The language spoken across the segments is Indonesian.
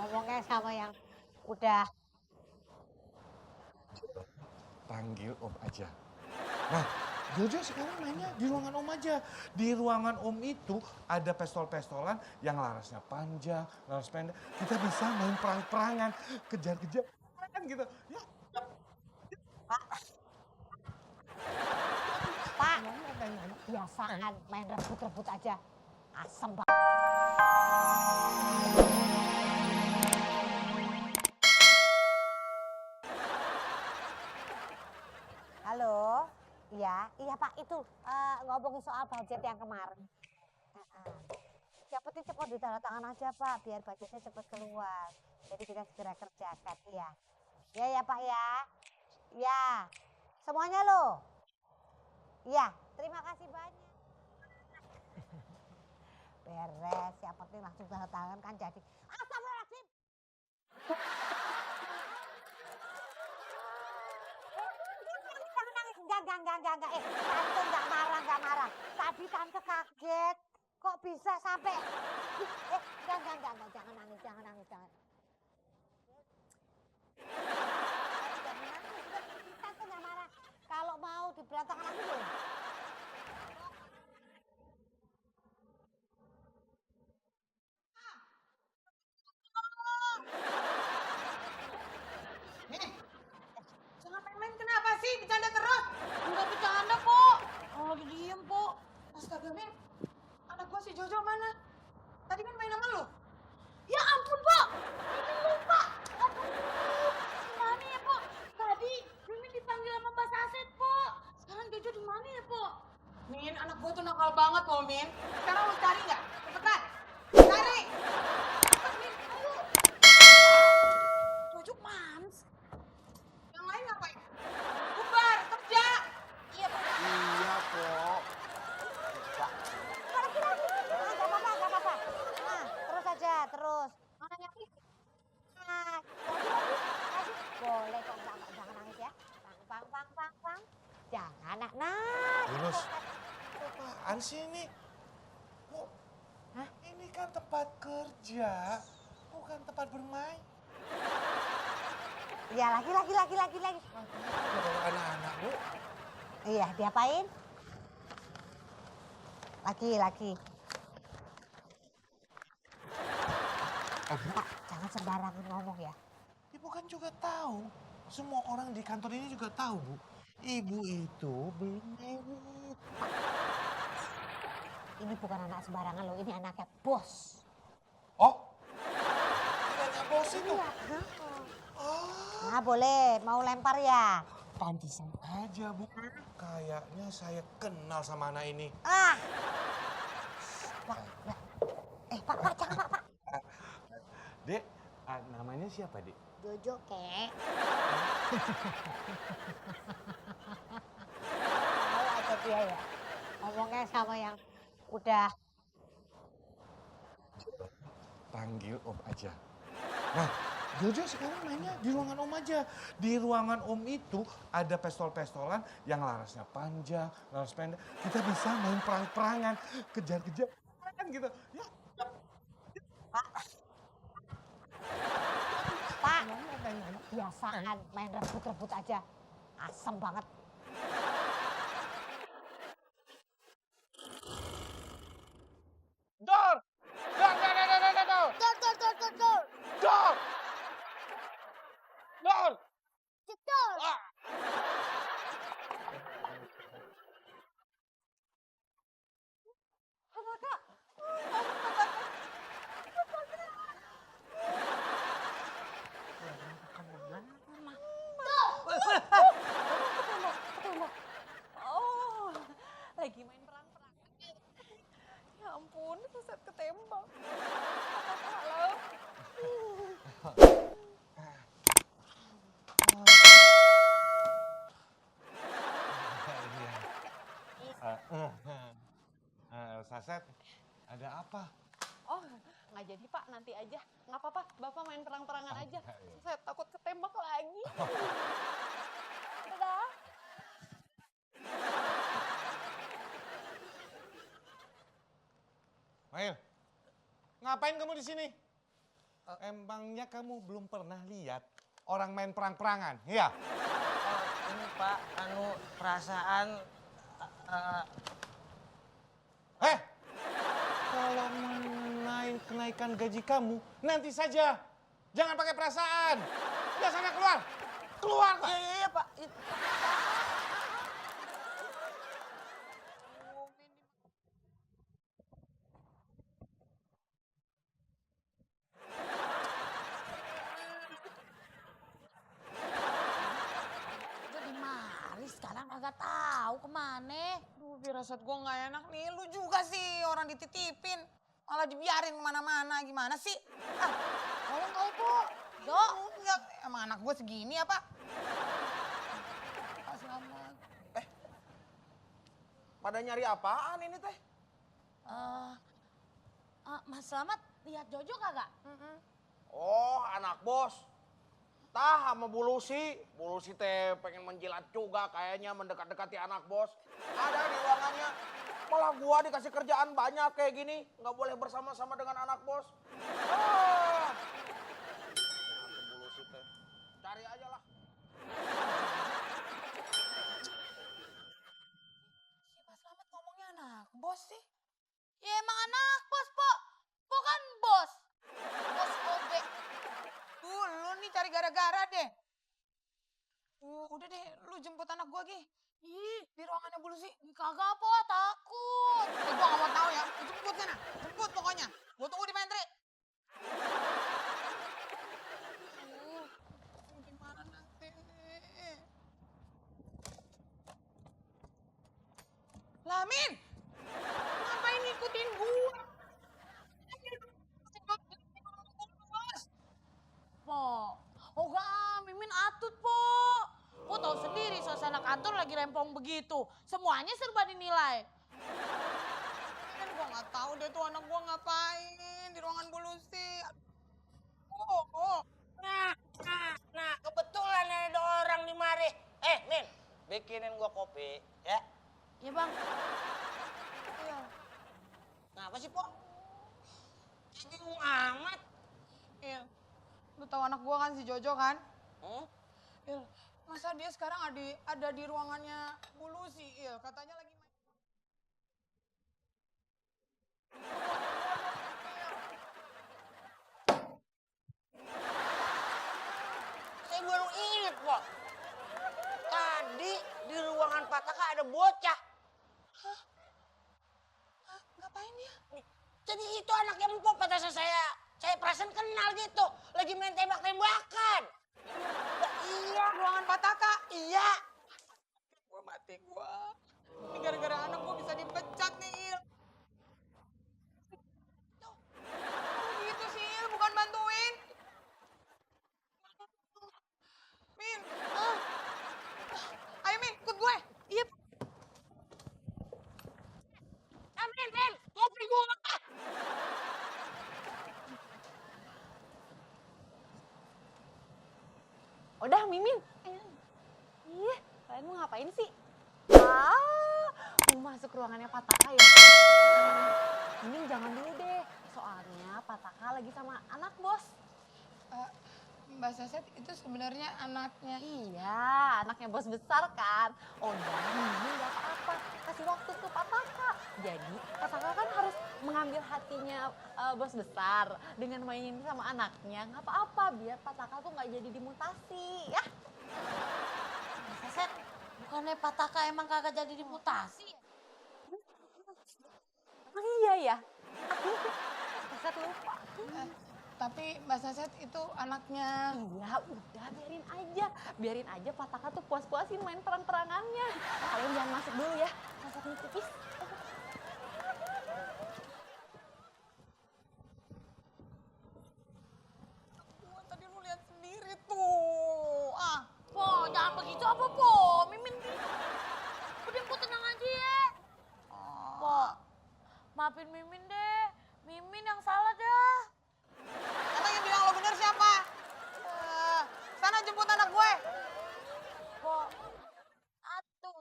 ngomongnya sama yang udah. Panggil Om aja. Nah, Jojo sekarang mainnya di ruangan Om aja. Di ruangan Om itu ada pistol-pistolan yang larasnya panjang, laras pendek. Kita bisa main perang-perangan, kejar-kejar gitu. Ya, Pak, biasaan main rebut-rebut aja. Asem banget. Halo, iya Pak, itu ngomongin soal budget yang kemarin. Yang penting cepat ditandatangan aja Pak, biar budgetnya cepat keluar. Jadi kita segera kerjakan, iya. Ya Pak ya. Ya, semuanya loh. Iya, terima kasih banyak. Beres, yang penting langsung tanda tangan kan jadi. Astagfirullahaladzim. Jangan nangis, enggak. Tante enggak marah. Tadi tante kaget, kok bisa sampai. Enggak, jangan nangis. Jangan nangis. Tante enggak marah. Kalau mau diberantakan lagi loh. Jangan main-main, kenapa sih? Bercanda terus. Enggak bercanda, Pok. Kalau lagi diem, Pok. Astaga, Min. Anak gua si Jojo mana? Tadi kan main sama lu. Ya ampun, Pok. Mimin lupa. Aduh. Gimana ya, Pok? Tadi Mimin dipanggil sama Mbak Saset, Pok. Sekarang Jojo di mana ya, Pok? Min, anak gua tuh nakal banget loh, Min. Sekarang lu cari nggak? Cepetan. Cari. Cepet, Min. Ayo. Jojo mans. Yang lain ngapain? Bubar, kerja. Iya, Pak. iya kok. Lagi. Enggak apa-apa. Nah, terus aja, terus. Mana yang ini? Nah, lagi. Boleh kok, jangan nangis ya. Pang. Jangan, nah. Yunus, apaan sih ini? Oh, Hah? ini kan tempat kerja, bukan tempat bermain. Iya, lagi. Ada anak-anak, Bu. Iya, diapain? Lagi. Pak, jangan sembarangan ngomong ya. Ibu kan juga tahu, semua orang di kantor ini juga tahu, Bu. Ibu itu belum married. Ini bukan anak sembarangan loh, ini anaknya bos. Oh, anaknya bos itu? Iya. Oh, Nah, boleh. Mau lempar ya? pantesan aja, Bu. Kayaknya saya kenal sama anak ini. Pak. Pak, jangan Pak. Dek, namanya siapa, Dek? Jojo, kek. Tahu aja dia ya. Ngomongnya sama yang udah. Panggil Om aja. Nah, Jojo sekarang mainnya di ruangan Om aja. Di ruangan Om itu ada pistol-pistolan yang larasnya panjang, laras pendek. Kita bisa main perang-perangan, kejar-kejar gitu. Ya, Pak, biasaan main rebut-rebut aja. Asem banget. Dor! Dor! Dor! Dor! Jedor. Ah! Apa, Kak? Oh, lagi main perang-perangan. Ya ampun, Saset ketembak. Halo. Saset, ada apa? Oh, nggak jadi Pak, nanti aja. Nggak apa-apa, Bapak main perang-perangan aja. Saya takut ketembak lagi. Dadah. Mail, ngapain kamu di sini? Emangnya kamu belum pernah lihat orang main perang-perangan? Iya. Ini Pak, perasaan Eh, kalau menaikkan gaji kamu, nanti saja. Jangan pakai perasaan. Udah sana keluar. Keluar, Pak. iya Pak. Jadi mari sekarang kagak tahu kemana. Duh, firasat gue nggak enak nih. Lu juga sih orang dititipin. Malah dibiarin kemana-mana. Gimana sih? Ah, tolong kali, Po. Do. Enggak, emang anak gue segini apa? Pak Selamat. Pada nyari apaan ini teh? Mas Selamat lihat Jojo kagak? Oh, anak bos. Tah sama Bu Lucy. Bu Lucy teh pengen menjilat juga kayaknya mendekat-dekati anak bos. Ada di ruangannya. Malah gua dikasih kerjaan banyak kayak gini. Nggak boleh bersama-sama dengan anak bos. Ah. Bu Lucy teh. Cari aja lah. Si Mas Selamat ngomongnya anak bos sih. Ya emang anak bos, Po. Po kan bos. Bos OB. Tuh, lu nih cari gara-gara deh. Udah deh, lu jemput anak gua, Gi. Ih, di ruangannya Bu Lucy. Kagak, Po, takut. Gua gak mau tahu ya. Jemput sana. Jemput pokoknya. Gua tunggu di pantry. Gimana nanti? Lamin! Ngapain ngikutin gua? Po, Mimin atut, Po. Po tahu sendiri suasana kantor lagi rempong begitu. Semuanya serba dinilai. Kan gua nggak tahu deh tuh anak gua ngapain di ruangan Bu Lucy. Nah, kebetulan ada orang di mari. Min, bikinin gua kopi, ya. Iya, Bang. Iya. Ngapa sih, Po? Bingung amat. Il, lu tahu anak gua kan si Jojo kan? Hmm? Il, masa dia sekarang ada di ruangannya Bu Lucy, Il. Katanya lagi main. Saya baru ingat, Po. Tadi di ruangan Pataka ada bocah. Ngapain dia? Jadi itu anaknya Empok, kata saya perasaan kenal gitu. Lagi main tembak-tembakan. Iya, ruangan Pataka. Iya. Gua mati gua. Ini gara-gara anak gua bisa dipecat nih, Il. Tuh, gitu sih, Il. Bukan bantuin. Min. Ayo, Min. Ikut gue. Iya. Min, kopi gua. Udah, Mimin. Ih, kalian mau ngapain sih? Mau masuk ruangannya Pataka ya? Mimin jangan dulu deh. Soalnya Pataka lagi sama anak bos. Mbak Saset itu sebenarnya anaknya. Iya, anaknya bos besar kan. Oh ya, Mimin gak apa-apa. Kasih waktu ke Pataka. Jadi Pataka kan harus mengambil hatinya bos besar dengan mainin sama anaknya. Gak apa-apa, biar Pataka tuh gak jadi dimutasi ya. Saset, bukannya Pataka emang kagak jadi dimutasi ya? Emang iya ya? Saset lupa. Tapi Mbak Saset itu anaknya. Iya, udah biarin aja Pataka tuh puas-puasin main perang-perangannya. Kalian jangan masuk dulu ya. Saset tipis. Tadi lu lihat sendiri tuh. Po, jangan begitu apa, Po? Mimin udah, Po, tenang aja ya. Po, maafin Mimin deh. Mimin yang salah dah. Katanya bilang lo bener siapa? Sana jemput anak gue. Po, atuh.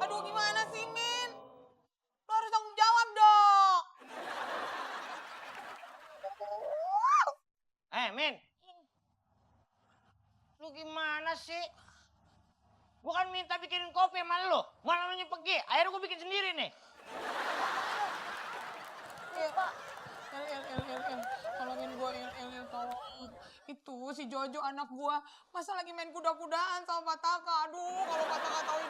Aduh, gimana sih, Min? Lo harus tanggung jawab dong. Men? Lu gimana sih? Gua kan minta bikinin kopi sama lu. Malah lu pergi. Akhirnya gua bikin sendiri nih. Pak. El. Tolongin gue, El, tolong. Itu si Jojo anak gue, masa lagi main kuda-kudaan sama Pataka. Aduh, kalau Pataka tahu